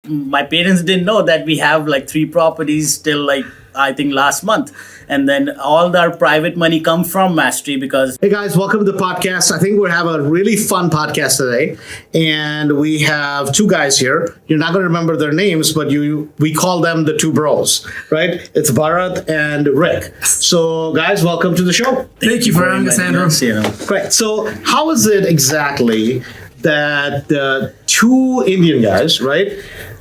my parents didn't know that we have like 3 properties till like I think last month, and then all our private money come from Mastery because. Hey guys, welcome to the podcast. I think we're having a really fun podcast today, and we have 2 guys here. You're not going to remember their names, but we call them the 2 bros, right? It's Bharat and Rick. So guys, welcome to the show. Thank you for having us, Andrew. Great. So how is it exactly that the 2 Indian guys, right?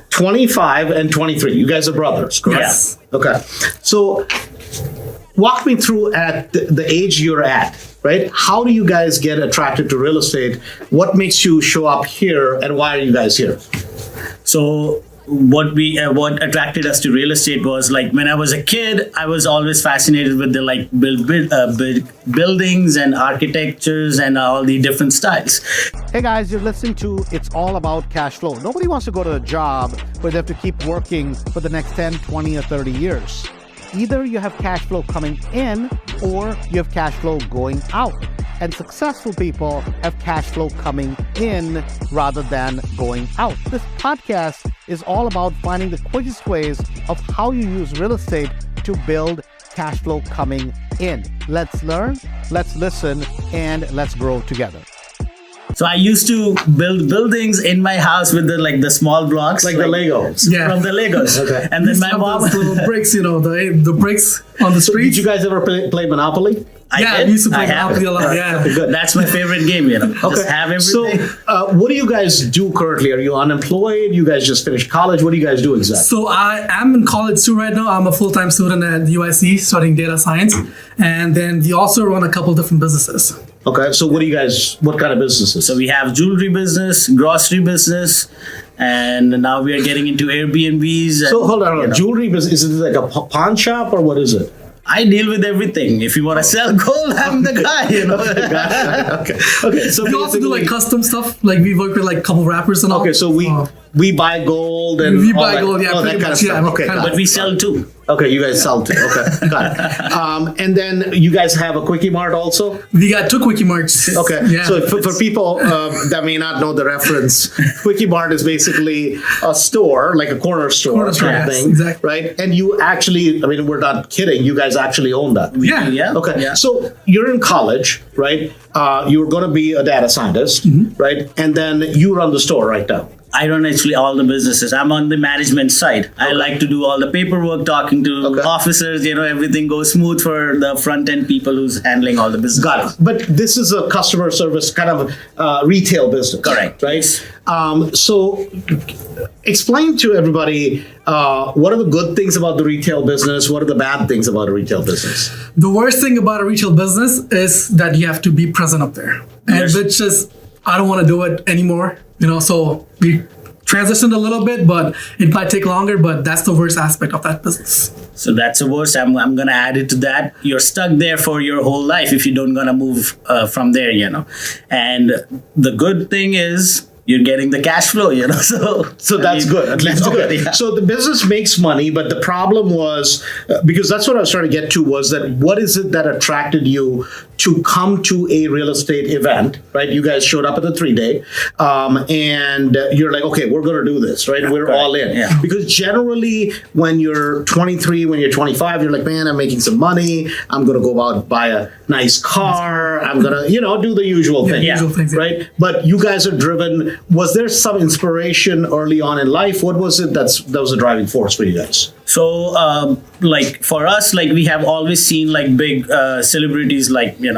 25 and 23. You guys are brothers, correct? Yes. Okay. So walk me through at the age you're at, right? How do you guys get attracted to real estate? What makes you show up here, and why are you guys here? So what attracted us to real estate was like when I was a kid, I was always fascinated with the like buildings and architectures and all the different styles. Hey guys, you're listening to It's All About Cash Flow. Nobody wants to go to a job where they have to keep working for the next 10, 20, or 30 years. Either you have cash flow coming in or you have cash flow going out. And successful people have cash flow coming in rather than going out. This podcast is all about finding the quickest ways of how you use real estate to build cash flow coming in. Let's learn, let's listen, and let's grow together. So I used to build buildings in my house with the small blocks, Like the Legos. Yeah. from the Legos. Okay. And then my mom. Those little bricks, the bricks on the Did street. you guys ever play Monopoly? I did. used to play I have. Monopoly a lot. Yeah. Good. That's my favorite game. Just have everything. So what do you guys do currently? Are you unemployed? You guys just finished college? What do you guys do exactly? So I am in college too right now. I'm a full-time student at the UIC studying data science. And then we also run a couple different businesses. Okay, so what kind of businesses? So we have jewelry business, grocery business, and now we are getting into Airbnbs. So hold on, you know. jewelry business, is it like a pawn shop or what is it? I deal with everything. If you want to sell gold, I'm the guy. Okay. So We also do like basically- custom stuff. Like we work with like a couple rappers and all. Okay, so we buy gold and We all buy that, gold, yeah, all that pretty kind of much, yeah, stuff. Okay, kind of. got But it. we sell too. Okay, you guys sell too. Okay, got it. And then you guys have a Quickie Mart also? We got 2 Quickie Marts. Okay, Yeah. so for people that may not know the reference, Quickie Mart is basically a store, like a corner store Corner store, kind of yes, thing, exactly. right? And you actually, I mean, we're not kidding, you guys actually own that. Yeah. Yeah. Okay, Yeah. so you're in college, right? You were going to be a data scientist, right? And then you run the store right now. I run actually all the businesses. I'm on the management side. I like to do all the paperwork, talking to Okay. officers. Everything goes smooth for the front end people who's handling all the business. Got it. But this is a customer service kind of retail business. Correct. Right? So explain to everybody what are the good things about the retail business? What are the bad things about a retail business? The worst thing about a retail business is that you have to be present up there. And Yes. which is, I don't want to do it anymore. So we transitioned a little bit, but it might take longer, but that's the worst aspect of that business. So that's the worst. I'm going to add it to that. You're stuck there for your whole life if you don't going to move from there, And the good thing is you're getting the cash flow, So that's good. At least that's okay. good, yeah. So the business makes money, but the problem was because that's what I was trying to get to was that what is it that attracted you to come to a real estate event, right? You guys showed up at the 3-day, and you're like, okay, we're going to do this, right? We're all in. Yeah. Because generally, when you're 23, when you're 25, you're like, man, I'm making some money. I'm going to go out buy a nice car. I'm going to, do the usual thing, usual things, yeah. right? But you guys are driven. Was there some inspiration early on in life? What was it that was a driving force for you guys? So, for us, we have always seen big celebrities.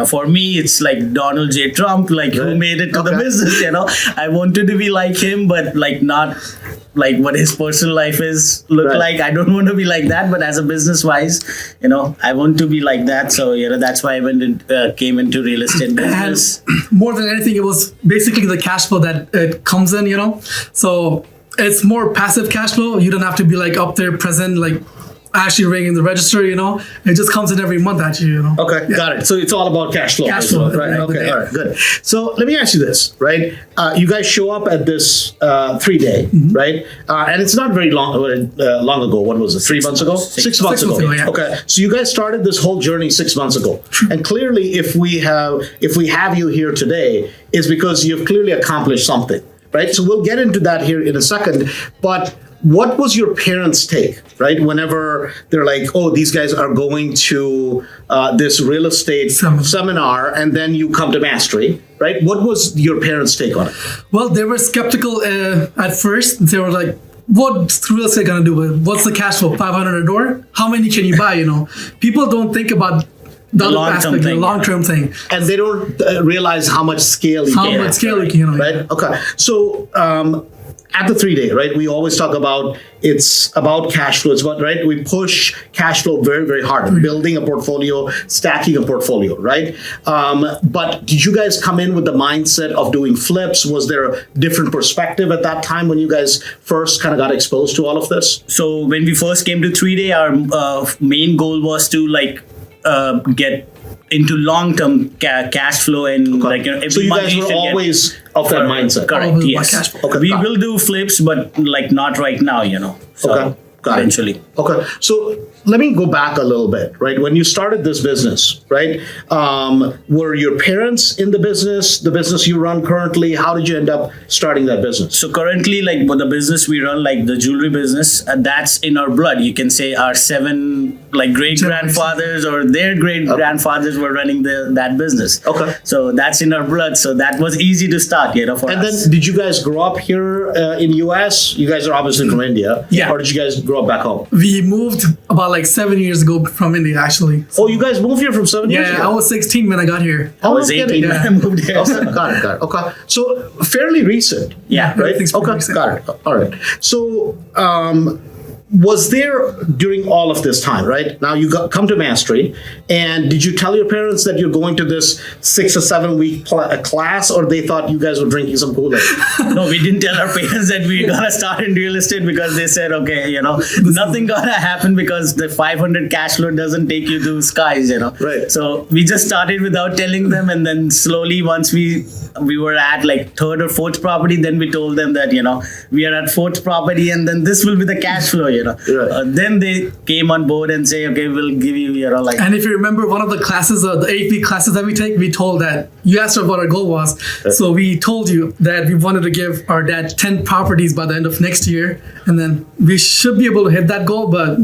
For me, it's like Donald J. Trump, who made it to the business. I wanted to be like him, but not what his personal life look like. I don't want to be like that, but as a business wise, I want to be like that. So that's why I came into real estate business. And more than anything, it was basically the cash flow that it comes in, So it's more passive cash flow. You don't have to be up there present, actually ringing the register, It just comes in every month at you, Okay, got it. So it's all about cash flow. Cash flow, right? right. Okay, all right, good. So let me ask you this, right? You guys show up at this 3-day, right? And it's not very long ago. When was it? 3 months ago? 6 months ago. Yeah. Okay, so you guys started this whole journey 6 months ago, and clearly, if we have you here today, is because you've clearly accomplished something, right? So we'll get into that here in a second, but what was your parents' take, right? Whenever they're like, oh, these guys are going to this real estate seminar, and then you come to Mastery, right? What was your parents' take on it? Well, they were skeptical at first. They were like, what's real estate gonna do? What's the cash flow? 500 a door? How many can you buy? People don't think about the other long-term aspect, the thing, long-term thing. And they don't realize how much scale you How can. much scale you can, Right? Okay. So at the 3-day, right, we always talk about it's about cash flow. It's about, right, we push cash flow very, very hard, building a portfolio, stacking a portfolio, right? But did you guys come in with the mindset of doing flips? Was there a different perspective at that time when you guys first kind of got exposed to all of this? So when we first came to 3-day, our main goal was to get into long-term cash flow and every So you month guys we were should get- always of that mindset. Correct. Always about Yes. cash flow. Okay, We got it. will do flips, but not right now. So Okay, got it. eventually. Okay, so let me go back a little bit, right? When you started this business, right? Were your parents in the business you run currently? How did you end up starting that business? So currently, the business we run, the jewelry business, that's in our blood. You can say our 7 great grandfathers or their great grandfathers were running that business. Okay. So that's in our blood. So that was easy to start, for And us. then, did you guys grow up here in US? You guys are obviously from India. Yeah. Or did you guys grow up back home? We moved about 7 years ago from India, actually. Oh, you guys moved here from 7 years Yeah, ago? I was 16 when I got here. I was no 18 kidding. when I moved here. Okay, got it. Okay, so fairly recent. Yeah. Right? Everything's pretty Okay, recent. got it. All right. So, was there during all of this time, right? Now you come to Mastery, and did you tell your parents that you're going to this 6 or 7 week class, or they thought you guys were drinking some Kool-Aid? No, we didn't tell our parents that we were gonna start in real estate because they said, okay, nothing gonna happen because the 500 cash flow doesn't take you to skies, Right. So we just started without telling them, and then slowly once we were at 3rd or 4th property, then we told them that we are at 4th property, and then this will be the cash flow, Right. Then they came on board and say, okay, we'll give you, And if you remember one of the classes, the 8-week classes that we take, we told that you asked us what our goal was. So we told you that we wanted to give our dad 10 properties by the end of next year. And then we should be able to hit that goal, but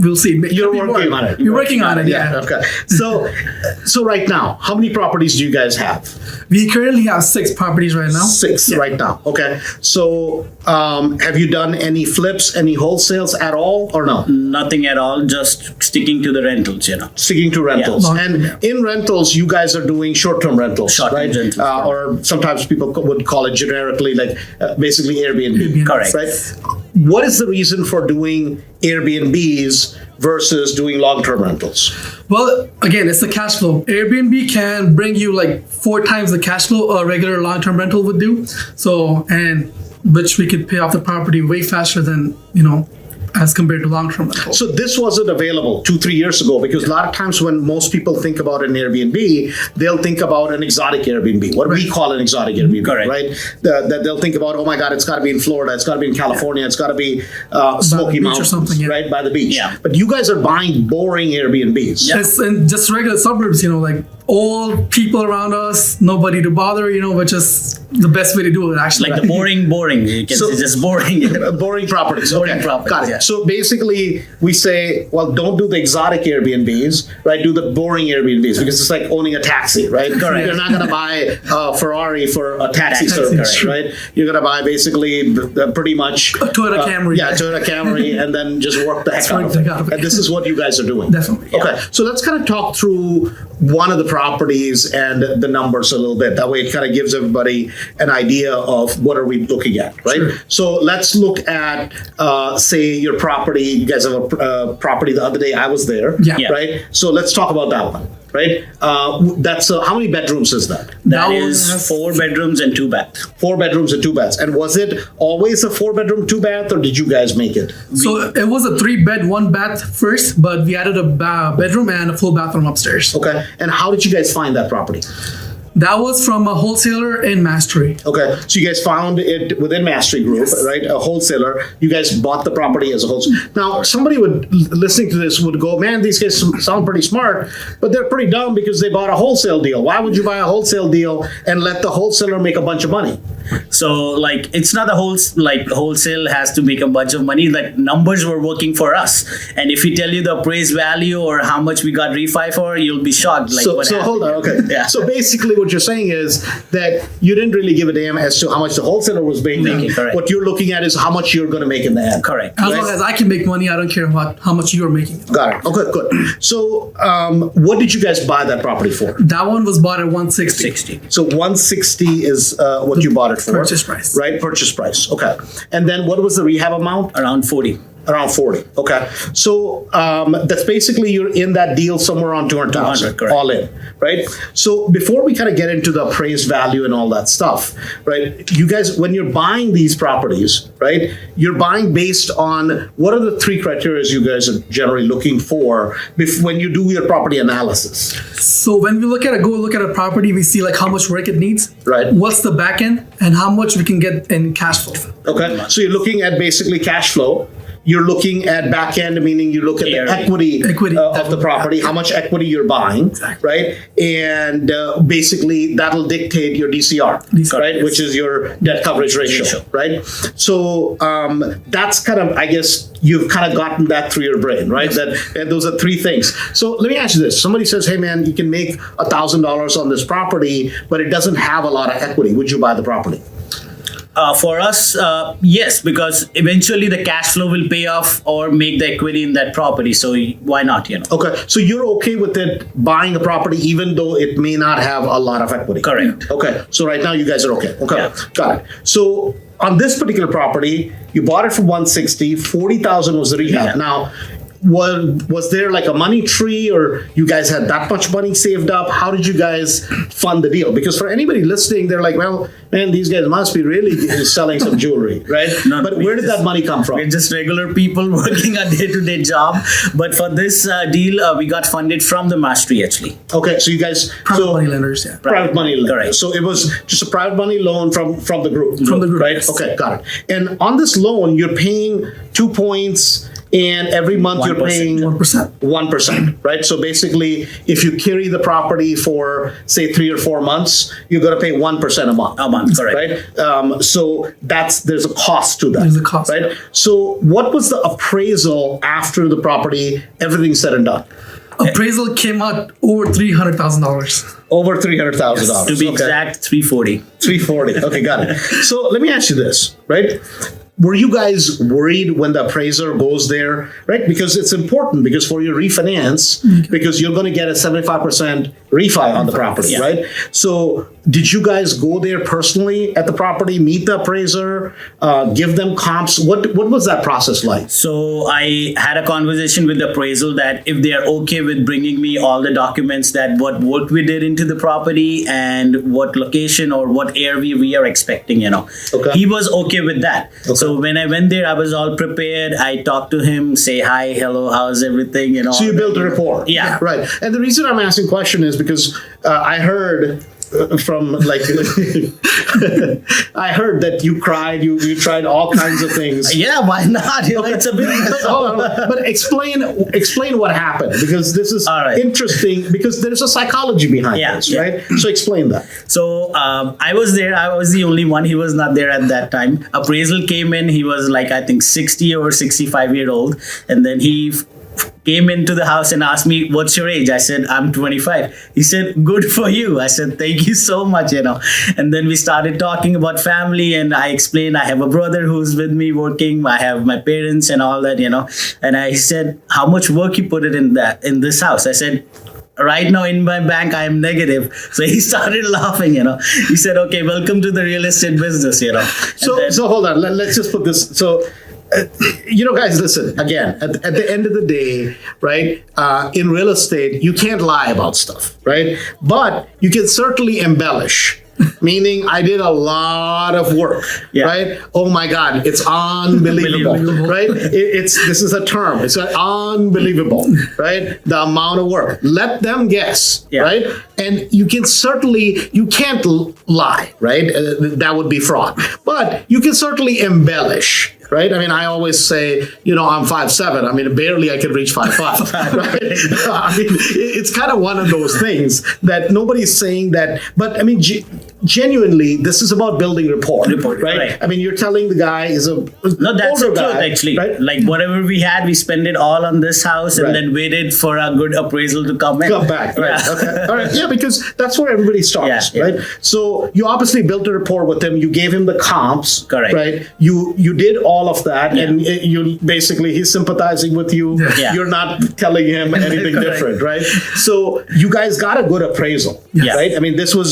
we'll see. You're working on it. You're working on it, yeah. Okay. So right now, how many properties do you guys have? We currently have 6 properties right now. 6 right now. Okay. So have you done any flips, any wholesales at all, or no? nothing at all, just sticking to the rentals, Sticking to rentals. Yeah. And in rentals, you guys are doing short-term rentals, Short-term right? rentals, or sometimes people would call it generically basically Airbnb. Correct. Right? What is the reason for doing Airbnbs versus doing long-term rentals? Well, again, it's the cash flow. Airbnb can bring you 4 times the cash flow a regular long-term rental would do. So, and which we could pay off the property way faster than, as compared to long-term rental. So this wasn't available 2-3 years ago, because a lot of times when most people think about an Airbnb, they'll think about an exotic Airbnb, what we call an exotic Airbnb, Correct. right? That they'll think about, oh my God, it's got to be in Florida, it's got to be in California, it's got to be Smoky beach or Mountains, something, yeah. right, by the beach. Yeah. But you guys are buying boring Airbnbs. It's in just regular suburbs, old people around us, nobody to bother, which is the best way to do it, actually. the boring. You can So- say just boring. Boring properties. Boring Okay, properties, got it. yeah. So basically, we say, well, don't do the exotic Airbnbs, right? Do the boring Airbnbs, because it's like owning a taxi, right? Correct. You're not going to buy a Ferrari for a taxi Taxi, service, correct. right? You're going to buy basically pretty much A Toyota Camry. Yeah, Toyota Camry, and then just work the heck out work of the it. heck out of it. And this is what you guys are doing. Definitely, yeah. Okay, so let's kind of talk through one of the properties and the numbers a little bit. That way, it kind of gives everybody an idea of what are we looking at, right? Sure. So let's look at, say, your property. You guys have a property the other day. I was there, Yeah. right? So let's talk about that one, right? That's how many bedrooms is that? That That is was- 4 bedrooms and 2 baths. 4 bedrooms and 2 baths. And was it always a 4-bedroom, 2-bath, or did you guys make it? So it was a 3-bed, 1-bath first, but we added a bedroom and a full bathroom upstairs. Okay. And how did you guys find that property? That was from a wholesaler in Mastery. Okay, so you guys found it within Mastery Group, right? A wholesaler. You guys bought the property as a wholesaler. Now, somebody would listening to this would go, "Man, these guys sound pretty smart, but they're pretty dumb because they bought a wholesale deal. Why would you buy a wholesale deal and let the wholesaler make a bunch of money?" So like it's not a wholesale has to make a bunch of money. Like numbers were working for us, and if we tell you the appraised value or how much we got refi for, you'll be shocked. Like So, what so hold happened. on, okay. Yeah. So basically, what you're saying is that you didn't really give a damn as to how much the wholesaler was making. Correct. What you're looking at is how much you're going to make in the end. Correct. As long as I can make money, I don't care how much you're making. Got it. Okay, good. So, what did you guys buy that property for? That one was bought at 160. 60. So 160 is what you bought it for. Purchase price. Right, purchase price. Okay. And then what was the rehab amount? Around 40. Around 40. Okay. So that's basically you're in that deal somewhere around 200,000 correct. all in, right? So before we kind of get into the appraised value and all that stuff, right? You guys, when you're buying these properties, right? You're buying based on what are the three criteria you guys are generally looking for when you do your property analysis, So when we look at a property, we see like how much work it needs, right? what's the back end, and how much we can get in cash flow. Okay. So you're looking at basically cash flow. You're looking at back end, meaning you look at the equity of the property, how much equity you're buying, right? And basically that'll dictate your DCR, right? Which is your debt coverage ratio, right? So that's kind of, I guess, you've kind of gotten that through your brain, right? And those are three things. So let me ask you this. Somebody says, "Hey man, you can make $1,000 on this property, but it doesn't have a lot of equity. Would you buy the property?" For us, yes, because eventually the cash flow will pay off or make the equity in that property. So why not? Okay, so you're okay with it buying a property even though it may not have a lot of equity? Correct. Okay, so right now you guys are okay. Okay, Yeah. got it. So on this particular property, you bought it for 160, 40,000 was the rehab. Yeah. Now, was there like a money tree, or you guys had that much money saved up? How did you guys fund the deal? Because for anybody listening, they're like, "Well, man, these guys must be really selling some jewelry," right? No, but where did that money come from? We're just regular people working a day-to-day job. But for this deal, we got funded from the Mastery actually. Okay, so you guys Private money lenders, yeah. private money loan. Correct. So it was just a private money loan from the group. From the group, right? yes. Okay, got it. And on this loan, you're paying 2 points, and every month you're 1%. paying 1%. 1%, right? So basically, if you carry the property for say 3 or 4 months, you're going to pay 1% a month. A month, correct. Right? So there's a cost to that. There's a cost. right? So what was the appraisal after the property, everything's said and done? Appraisal came out over $300,000. Over $300,000. To be Okay. exact, 340. 340. Okay, got it. So let me ask you this, right? Were you guys worried when the appraiser goes there, right? Because it's important because for your refinance, because you're going to get a 75% refi on the property, Yeah. right? So did you guys go there personally at the property, meet the appraiser, give them comps? What was that process like? So I had a conversation with the appraisal that if they are okay with bringing me all the documents that what work we did into the property and what location or what area we are expecting, Okay. He was okay with that. So when I went there, I was all prepared. I talked to him, say hi, hello, how's everything, So you built a rapport. Yeah. Right. And the reason I'm asking question is because I heard from like I heard that you cried, you tried all kinds of things. Yeah, why not? It's a business. Hold on, but explain what happened, because this is All right. interesting, because there's a psychology behind Yeah, this, yeah. right? So explain that. So I was there. I was the only one. He was not there at that time. Appraisal came in. He was like, I think 60 or 65-year-old. And then he came into the house and asked me, "What's your age?" I said, "I'm 25. He said, "Good for you." I said, "Thank you so much, And then we started talking about family, and I explained I have a brother who's with me working. I have my parents and all that, And I said, "How much work you put it in this house?" I said, "Right now in my bank, I am negative." So he started laughing, He said, "Okay, welcome to the real estate business, So hold on. Let's just put this. So, guys, listen. Again, at the end of the day, right? In real estate, you can't lie about stuff, right? But you can certainly embellish. meaning I did a lot of work, Yeah. right? Oh my God, it's unbelievable, right? This is a term. It's unbelievable, right? The amount of work. Let them guess, Yeah. right? And you can't lie, right? That would be fraud. But you can certainly embellish. Right? I mean, I always say, I'm 5'7". I mean, barely I can reach 5'5". Right? I mean, it's kind of one of those things that nobody's saying that. But I mean, genuinely, this is about building rapport. Right? I mean, you're telling the guy is a No, that's the older truth, guy, actually. right? Like, whatever we had, we spent it all on this house and Right. then waited for a good appraisal to come in. Come back, right? Yeah. Okay, all right, yeah, because that's where everybody starts, Yeah, yeah. right? So you obviously built a rapport with him. You gave him the comps, Correct. right? You did all of that, Yeah. and you basically he's sympathizing with you. Yeah. You're not telling him anything Correct. different, right? So you guys got a good appraisal, Yeah. right? I mean, this was.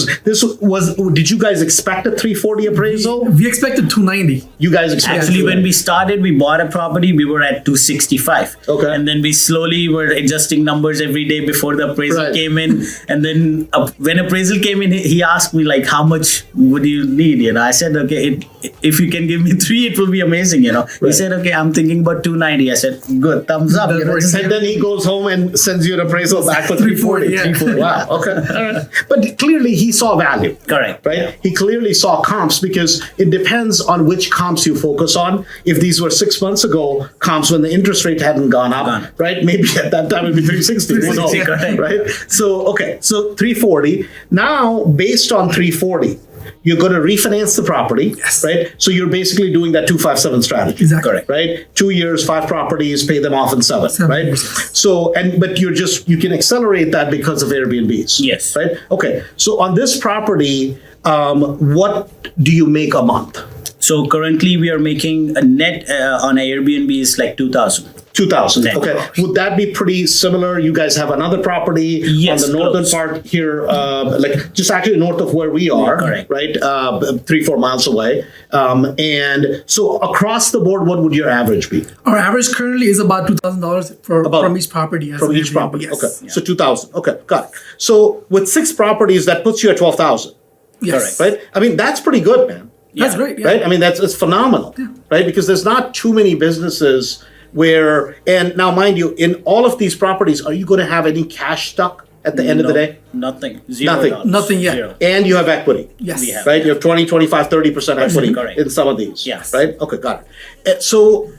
Did you guys expect a 340 appraisal? We expected 290. You guys expected Actually, when that. we started, we bought a property, we were at 265. Okay. And then we slowly were adjusting numbers every day before the appraisal Right. came in. And then when appraisal came in, he asked me, like, how much would you need? I said, okay, if you can give me 3, it will be amazing. He Right. said, okay, I'm thinking about 290. I said, good, thumbs up. That works. And then he goes home and sends you an appraisal back for 340. 340, yeah. Wow. Okay. All right. But clearly he saw value. Correct. Right? He clearly saw comps because it depends on which comps you focus on. If these were 6 months ago comps when the interest rate hadn't gone up, Gone. right? Maybe at that time it'd be 360. Who knows? 360, correct. Right? So, okay. So 340. Now, based on 340, you're going to refinance the property, Yes. right? So you're basically doing that 257 strategy. Exactly. Correct. Right? 2 years, 5 properties, pay them off in 7, 7 right? years, yes. So, but you can accelerate that because of Airbnbs. Yes. Right? Okay. So on this property, what do you make a month? So currently we are making a net on Airbnb is like 2,000. 2,000. Net. Okay. Would that be pretty similar? You guys have another property Yes, on the northern close. part here, like just actually north of where we are, correct. right? 3-4 miles away. And so across the board, what would your average be Our average currently is about $2,000 from each property. as from an each Airbnb, property? yes. Okay. So 2,000. Okay. Got it. So with 6 properties, that puts you at 12,000, Yes. right? I mean, that's pretty good, man. That's Yeah. great. Yeah. Right? I mean, it's phenomenal, right? Because there's not too many businesses where, and now mind you, in all of these properties, are you going to have any cash stuck at the end of the day? Nothing. Zero Nothing. dollars. Nothing yet. Zero. And you have equity, Yes. We have. right? You have 20, 25, 30% equity correct. in some of these, Yes. right? Okay, got it. So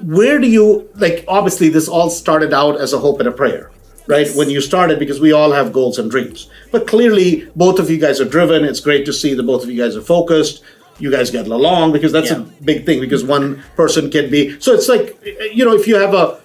where do you, like, obviously this all started out as a hope and a prayer, right? When you started, because we all have goals and dreams. But clearly, both of you guys are driven. It's great to see that both of you guys are focused. You guys get along because that's Yeah. a big thing because one person can be. So it's like, if you have a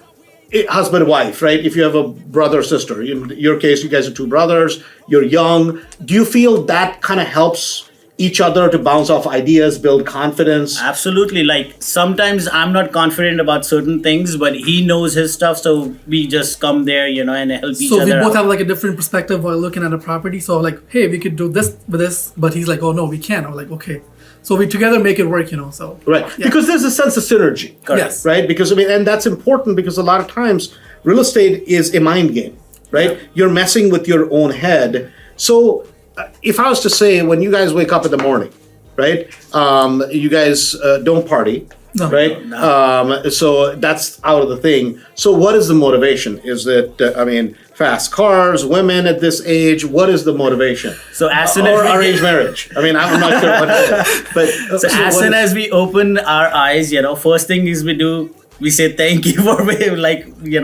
husband and wife, right? If you have a brother or sister, in your case, you guys are 2 brothers, you're young. Do you feel that kind of helps each other to bounce off ideas, build confidence? Absolutely. Like sometimes I'm not confident about certain things, but he knows his stuff, so we just come there, and help each So other we both out. have like a different perspective while looking at a property. So like, hey, we could do this with this, but he's like, oh no, we can't. I'm like, okay. So we together make it work, So Right. Yeah. Because there's a sense of synergy. Correct. Yes. Right? Because, and that's important because a lot of times real estate is a mind game, right? You're messing with your own head. So if I was to say, when you guys wake up in the morning, right? You guys don't party. No. Right? So that's out of the thing. So what is the motivation? Is it, fast cars, women at this age? What is the motivation? So as soon as Or we arranged marriage? I'm not sure what it is. But So as soon as we open our eyes, first thing is we say thank you for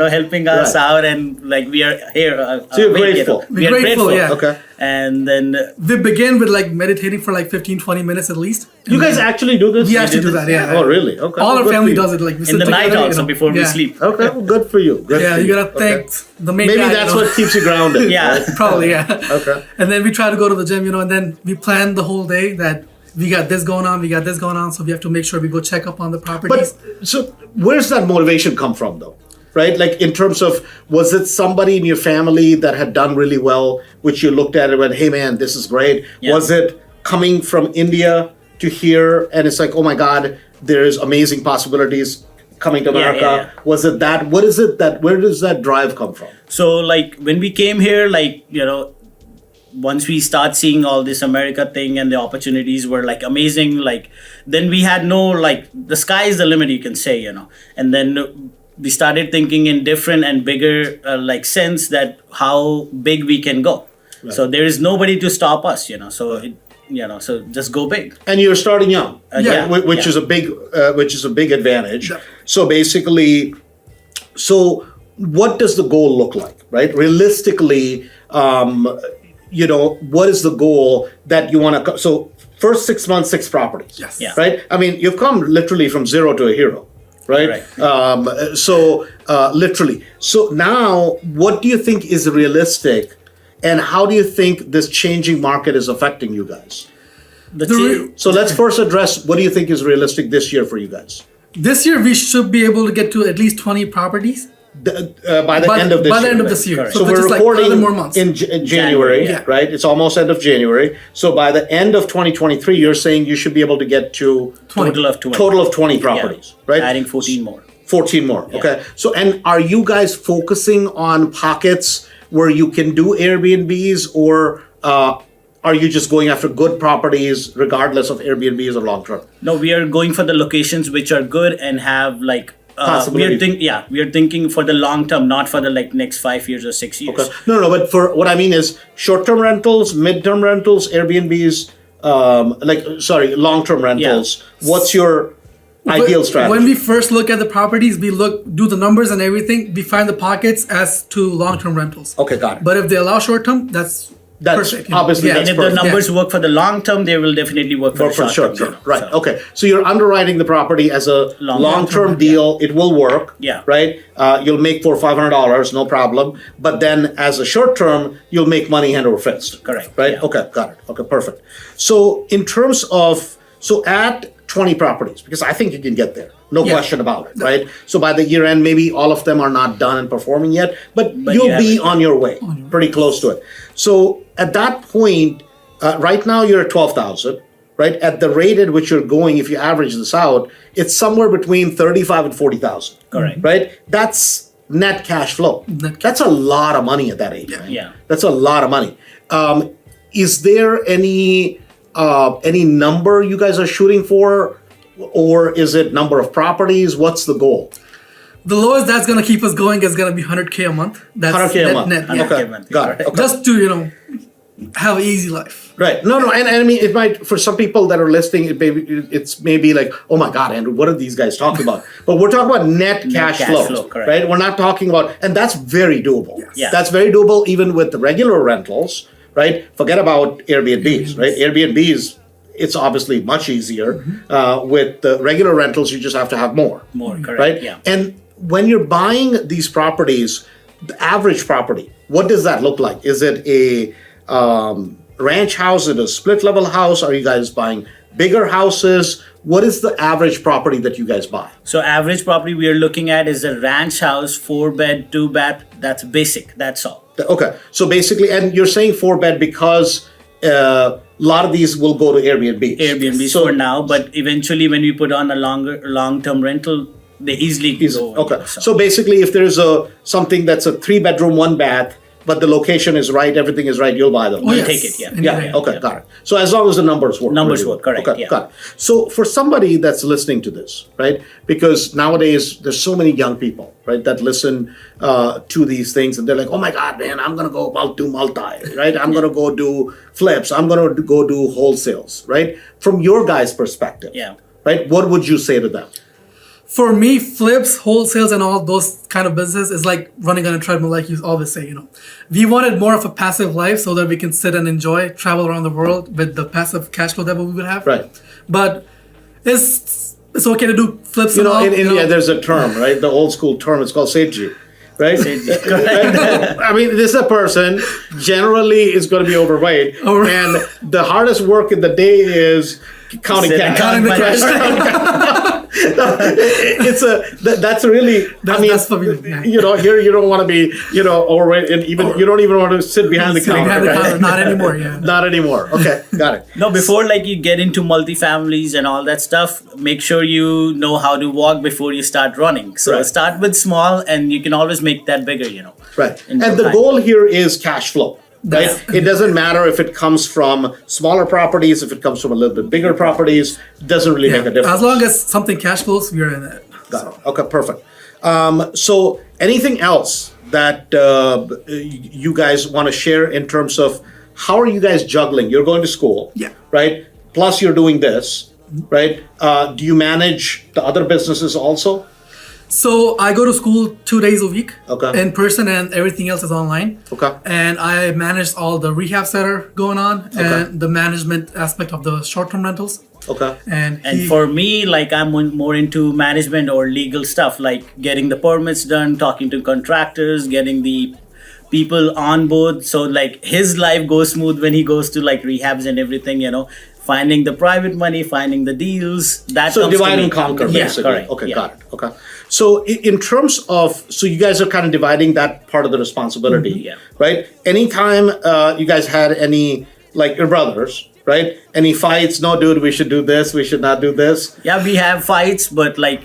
helping us Right. out, and like we are here. So you're grateful. We are We're grateful. grateful, yeah. Okay. And then we begin with like meditating for like 15, 20 minutes at least. You guys actually do this? We actually do that, yeah. Oh, really? Okay. All our Good family for you. does it. Like we sit in the night together, also before we Yeah. sleep. Okay, well, good for you. Good Yeah, for you gotta Okay. thank the main Maybe guy, that's what keeps you grounded. Yeah. right? Probably, yeah. Okay. And then we try to go to the gym, and then we plan the whole day that we got this going on, we got this going on, so we have to make sure we go check up on the properties. But so where's that motivation come from, though? Right? Like in terms of, was it somebody in your family that had done really well, which you looked at and went, hey man, this is great? Yeah. Was it coming from India to here and it's like, oh my God, there's amazing possibilities coming to America? yeah. Was it that? What is it that, where does that drive come from? So like when we came here, once we start seeing all this America thing and the opportunities were like amazing, like then we had no, like the sky is the limit, you can say, and then we started thinking in different and bigger like sense that how big we can go. Right. So there is nobody to stop us, so so just go big. And you're starting young, which is a big advantage. Yeah. So basically, what does the goal look like, right? Realistically, what is the goal that you want to? So first 6 months, 6 properties. Yes. Yeah. Right. I mean, you've come literally from zero to a hero, right? Literally. So now, what do you think is realistic? And how do you think this changing market is affecting you guys? So let's first address what do you think is realistic this year for you guys? This year we should be able to get to at least 20 properties. By the end of this year. By the end of this year. So which we're is like recording 11 more months. in January, Yeah. right? It's almost end of January. So by the end of 2023, you're saying you should be able to get to 20. Total of 20 20 properties, right? Adding 14 more. 14 more. Okay. So, and are you guys focusing on pockets where you can do Airbnbs, or are you just going after good properties regardless of Airbnbs or long term? No, we are going for the locations which are good and have like Possibility. we are thinking for the long term, not for the like next 5 years or 6 years. Okay. No, but for what I mean is short-term rentals, mid-term rentals, Airbnbs, long-term rentals. Yeah. What's your ideal strategy? When we first look at the properties, we do the numbers and everything. We find the pockets as to long-term rentals. Okay, got it. But if they allow short-term, that's perfect. Obviously And that's if the perfect. numbers work for the long term, they will definitely work for the short Sure. term. Right. Okay. So you're underwriting the property as a long-term deal. It will work. Yeah. Right. You'll make $400-500, no problem. But then as a short term, you'll make money hand over fist. Correct. Right. Yeah. Okay. Got it. Okay. Perfect. So in terms of at 20 properties, because I think you can get there. No question about it, right? So by the year end, maybe all of them are not done and performing yet, but you'll be on your way, pretty close to it. So at that point, right now you're at 12,000, right? At the rate at which you're going, if you average this out, it's somewhere between 35 and 40,000. Correct. Right? That's net cash flow. That's a lot of money at that age. Man. Yeah. That's a lot of money. Is there any number you guys are shooting for? Or is it number of properties? What's the goal? The lowest that's going to keep us going is going to be 100K a month. That's 100K a month. Net, yeah. Okay, 100K a month. got it. Okay. Just to, have an easy life. Right. No, and I mean, it might, for some people that are listening, it's maybe like, oh my God, Andrew, what are these guys talking about? But we're talking about net cash flow, correct. right? We're not talking about, and that's very doable. Yes. Yeah. That's very doable even with the regular rentals, right? Forget about Airbnbs, right? Airbnbs, it's obviously much easier. With the regular rentals, you just have to have more. More, correct. Right? Yeah. And when you're buying these properties, the average property, what does that look like? Is it a ranch house? Is it a split level house? Are you guys buying bigger houses? What is the average property that you guys buy? So average property we are looking at is a ranch house, 4-bed, 2-bath. That's basic. That's all. Okay. So basically, and you're saying 4-bed because a lot of these will go to Airbnbs. Airbnbs for now, but eventually when we put on a long-term rental, they easily go. Okay. So basically, if there's something that's a 3-bedroom, 1-bath, but the location is right, everything is right, you'll buy them. We'll yes. take it, yeah. Yeah. Okay. Got it. So as long as the numbers work. Numbers work, correct, Okay. yeah. Got it. So for somebody that's listening to this, right? Because nowadays there's so many young people, right, that listen to these things, and they're like, "Oh my God, man, I'm gonna go do multi, right? I'm gonna go do flips. I'm gonna go do wholesales, right?" From your guys' perspective, Yeah. right? What would you say to them? For me, flips, wholesales, and all those kind of business is like running on a treadmill, like you always say, We wanted more of a passive life so that we can sit and enjoy, travel around the world with the passive cash flow that we would have. Right. But it's okay to do flips In and all. India, there's a term, right? The old school term, it's called Seiji. Right? I mean, this is a person generally is going to be overweight, and the hardest work in the day is counting cash. Counting the cash. That's really. That's for me. Yeah. Here you don't want to be, overweight, and even you don't even want to sit behind the counter. Behind the right? counter, not anymore. Yeah. Not anymore. Okay, got it. No, before you get into multifamilies and all that stuff, make sure you know how to walk before you start running. So Right. start with small, and you can always make that bigger. Right. in And the time. goal here is cash flow, right? It doesn't matter if it comes from smaller properties, if it comes from a little bit bigger properties, it doesn't really make a difference. As long as something cash flows, we're in it. Got it. Okay, perfect. So anything else that you guys want to share in terms of how are you guys juggling? You're going to school, Yeah. right? Plus you're doing this, right? Do you manage the other businesses also? So I go to school 2 days a week Okay. in person, and everything else is online. Okay. And I manage all the rehabs that are going on and the management aspect of the short-term rentals. Okay. And For me, like I'm more into management or legal stuff, like getting the permits done, talking to contractors, getting the people on board. So like his life goes smooth when he goes to like rehabs and everything, finding the private money, finding the deals. That So comes to divide me. and conquer, Yeah, basically. correct. Okay, Yeah. got it. Okay. So in terms of, so you guys are kind of dividing that part of the responsibility, Yeah. right? Anytime you guys had any, like your brothers, right? Any fights? No, dude, we should do this. We should not do this. Yeah, we have fights, but like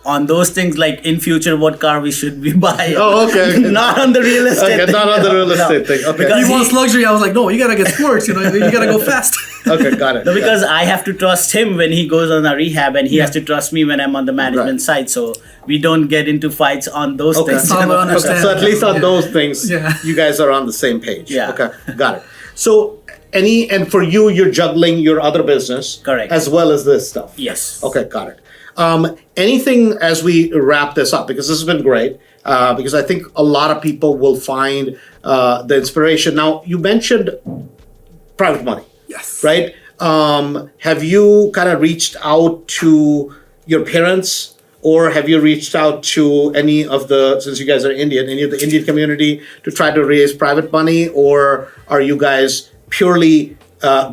on those things, like in future, what car we should be buying. Oh, okay. Not on the real estate. Okay, not on the real estate thing. Okay. Because he wants luxury. I was like, no, you gotta get sports. You gotta go fast. Okay, got it. No, because I have to trust him when he goes on a rehab, and he has to trust me when I'm on the management Right. side. So we don't get into fights on those Okay. things. Solid Okay, understand. so at least on Yeah. those things, Yeah. you guys are on the same page. Yeah. Okay, got it. So and for you, you're juggling your other business, Correct. as well as this stuff. Yes. Okay, got it. Anything as we wrap this up, because this has been great, because I think a lot of people will find the inspiration. Now, you mentioned private money, Yes. right? Have you kind of reached out to your parents, or have you reached out to any of the, since you guys are Indian, any of the Indian community to try to raise private money, or are you guys purely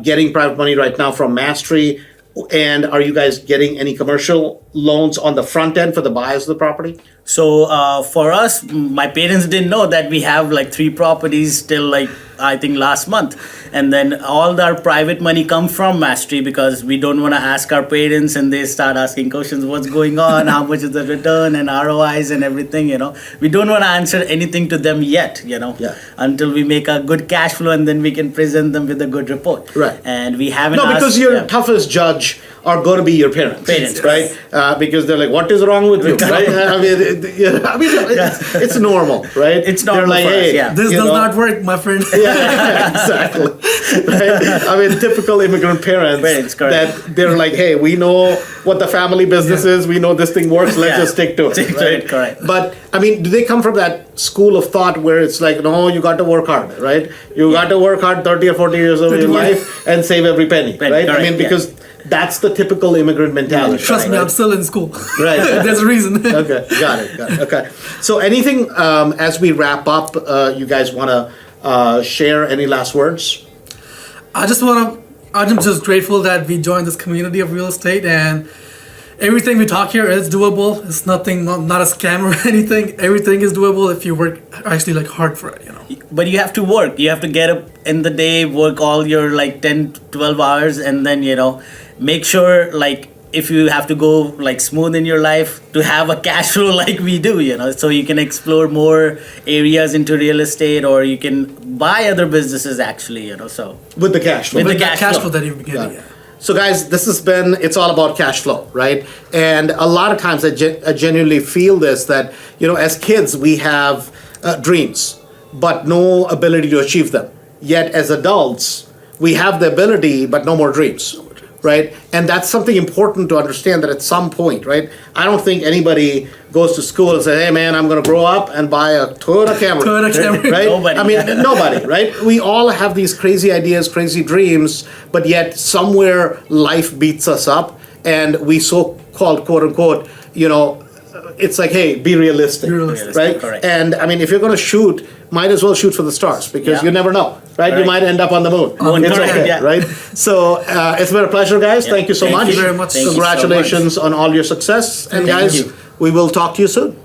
getting private money right now from Mastery? And are you guys getting any commercial loans on the front end for the buyers of the property? So for us, my parents didn't know that we have like 3 properties till like I think last month, and then all our private money come from Mastery because we don't want to ask our parents, and they start asking questions: what's going on, how much is the return, and ROIs and everything. We don't want to answer anything to them yet. Yeah. Until we make a good cash flow, and then we can present them with a good report. Right. And we haven't. No, because asked- your yeah. toughest judge are going to be your parents. Parents, right? Because they're like, "What is wrong with you?" Right? It's normal, right? It's normal They're like, for us, "Hey, yeah. This you does know, not work, my friend. Yeah, exactly. Right? Typical immigrant Parents, parents correct. that they're like, "Hey, we know what the family business is. We know this thing works. Let's Yeah. just stick to it." Stick to right? it, correct. But do they come from that school of thought where it's like, no, you got to work hard, right? You got to work hard 30 or 40 years of your life and save every penny, Penny, right? correct, yeah. Because that's the typical immigrant mentality. Trust me, right? I'm still in school. Right. There's a reason. Okay, got it. Okay. So anything as we wrap up, you guys want to share any last words? I'm just grateful that we joined this community of real estate, and everything we talk here is doable. It's nothing, not a scam or anything. Everything is doable if you work actually like hard for it, But you have to work. You have to get up in the day, work all your like 10, 12 hours, and then, make sure like if you have to go like smooth in your life to have a cash flow like we do, so you can explore more areas into real estate, or you can buy other businesses actually, so. With the cash flow. With the That cash flow. that you've been Yeah. getting. Yeah. So guys, this has been, it's all about cash flow, right? And a lot of times I genuinely feel this, that, as kids, we have dreams, but no ability to achieve them. Yet as adults, we have the ability, but no more dreams, right? And that's something important to understand, that at some point, right? I don't think anybody goes to school and says, hey man, I'm going to grow up and buy a Toyota Camry. Toyota Camry. Right? Nobody. I mean, nobody, right? We all have these crazy ideas, crazy dreams, but yet somewhere life beats us up, and we so-called, quote unquote, it's like, hey, be realistic, Be realistic, right? correct. And I mean, if you're going to shoot, might as well shoot for the stars, because Yeah. you never know, right? You Right. might end up on the moon. Moon, It's correct, okay, yeah. right? So it's been a pleasure, guys. Thank you so Thank much. you very much. Thank you so much. Congratulations on all your success, and Thank guys, you. we will talk to you soon.